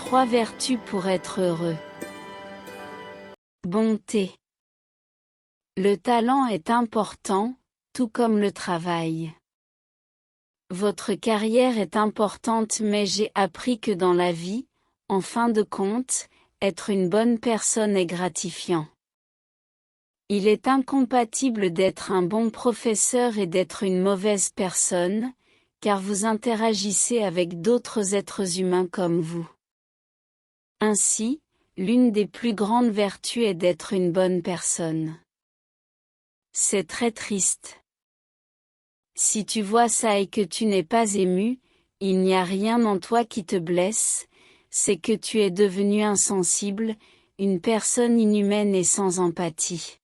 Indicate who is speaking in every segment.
Speaker 1: 3 vertus pour être heureux. Bonté. Le talent est important, tout comme le travail. Votre carrière est importante, mais j'ai appris que dans la vie, en fin de compte, être une bonne personne est gratifiant. Il est incompatible d'être un bon professeur et d'être une mauvaise personne, car vous interagissez avec d'autres êtres humains comme vous. Ainsi, l'une des plus grandes vertus est d'être une bonne personne. C'est très triste. Si tu vois ça et que tu n'es pas ému, il n'y a rien en toi qui te blesse, c'est que tu es devenu insensible, une personne inhumaine et sans empathie.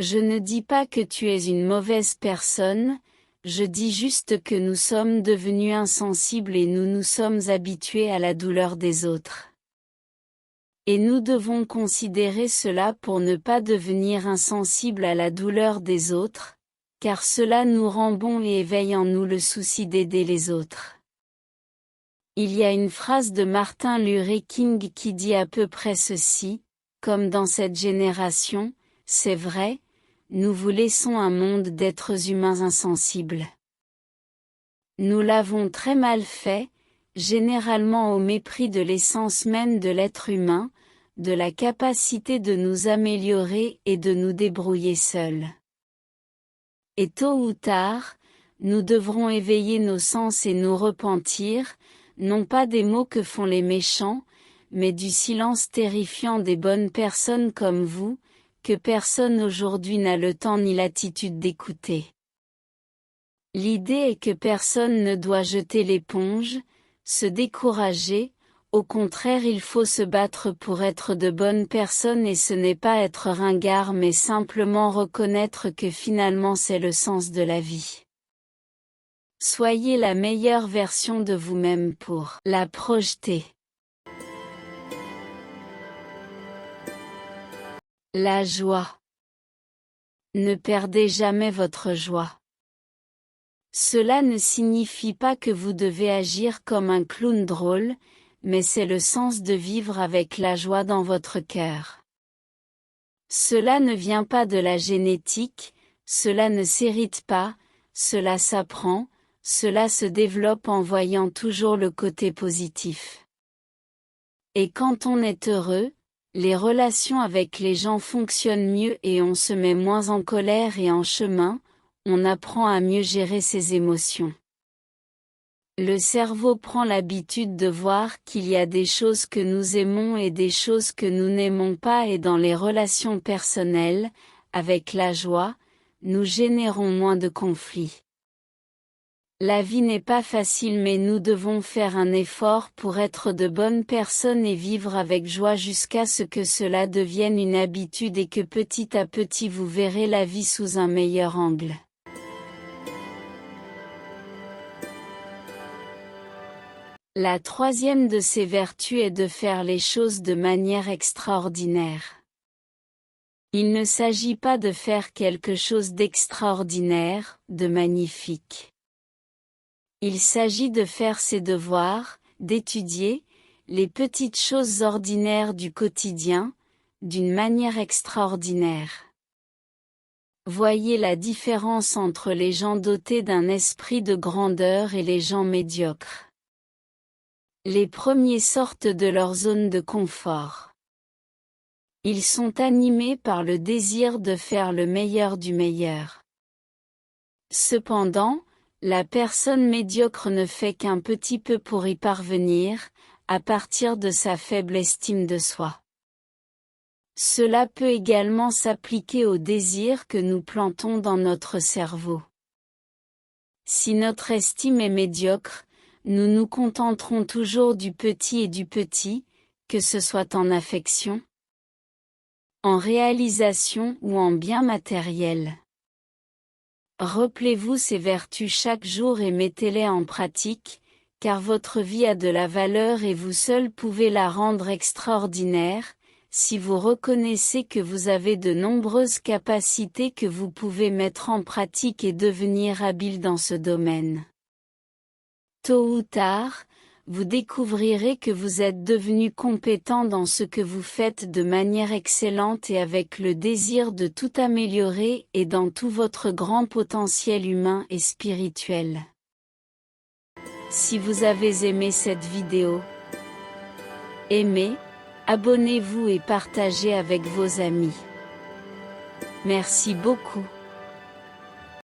Speaker 1: Je ne dis pas que tu es une mauvaise personne, je dis juste que nous sommes devenus insensibles et nous nous sommes habitués à la douleur des autres. Et nous devons considérer cela pour ne pas devenir insensibles à la douleur des autres, car cela nous rend bons et éveille en nous le souci d'aider les autres. Il y a une phrase de Martin Luther King qui dit à peu près ceci, comme dans cette génération, c'est vrai, nous vous laissons un monde d'êtres humains insensibles. Nous l'avons très mal fait, généralement au mépris de l'essence même de l'être humain, de la capacité de nous améliorer et de nous débrouiller seuls. Et tôt ou tard, nous devrons éveiller nos sens et nous repentir, non pas des mots que font les méchants, mais du silence terrifiant des bonnes personnes comme vous, que personne aujourd'hui n'a le temps ni l'attitude d'écouter. L'idée est que personne ne doit jeter l'éponge, se décourager, au contraire il faut se battre pour être de bonnes personnes et ce n'est pas être ringard mais simplement reconnaître que finalement c'est le sens de la vie. Soyez la meilleure version de vous-même pour la projeter. La joie. Ne perdez jamais votre joie. Cela ne signifie pas que vous devez agir comme un clown drôle, mais c'est le sens de vivre avec la joie dans votre cœur. Cela ne vient pas de la génétique, cela ne s'hérite pas, cela s'apprend, cela se développe en voyant toujours le côté positif. Et quand on est heureux, les relations avec les gens fonctionnent mieux et on se met moins en colère et en chemin, on apprend à mieux gérer ses émotions. Le cerveau prend l'habitude de voir qu'il y a des choses que nous aimons et des choses que nous n'aimons pas et dans les relations personnelles, avec la joie, nous générons moins de conflits. La vie n'est pas facile mais nous devons faire un effort pour être de bonnes personnes et vivre avec joie jusqu'à ce que cela devienne une habitude et que petit à petit vous verrez la vie sous un meilleur angle. La troisième de ces vertus est de faire les choses de manière extraordinaire. Il ne s'agit pas de faire quelque chose d'extraordinaire, de magnifique. Il s'agit de faire ses devoirs, d'étudier, les petites choses ordinaires du quotidien, d'une manière extraordinaire. Voyez la différence entre les gens dotés d'un esprit de grandeur et les gens médiocres. Les premiers sortent de leur zone de confort. Ils sont animés par le désir de faire le meilleur du meilleur. Cependant, la personne médiocre ne fait qu'un petit peu pour y parvenir, à partir de sa faible estime de soi. Cela peut également s'appliquer aux désirs que nous plantons dans notre cerveau. Si notre estime est médiocre, nous nous contenterons toujours du petit et du petit, que ce soit en affection, en réalisation ou en biens matériels. Rappelez-vous ces vertus chaque jour et mettez-les en pratique, car votre vie a de la valeur et vous seul pouvez la rendre extraordinaire, si vous reconnaissez que vous avez de nombreuses capacités que vous pouvez mettre en pratique et devenir habile dans ce domaine. Tôt ou tard, vous découvrirez que vous êtes devenu compétent dans ce que vous faites de manière excellente et avec le désir de tout améliorer et dans tout votre grand potentiel humain et spirituel. Si vous avez aimé cette vidéo, aimez, abonnez-vous et partagez avec vos amis. Merci beaucoup.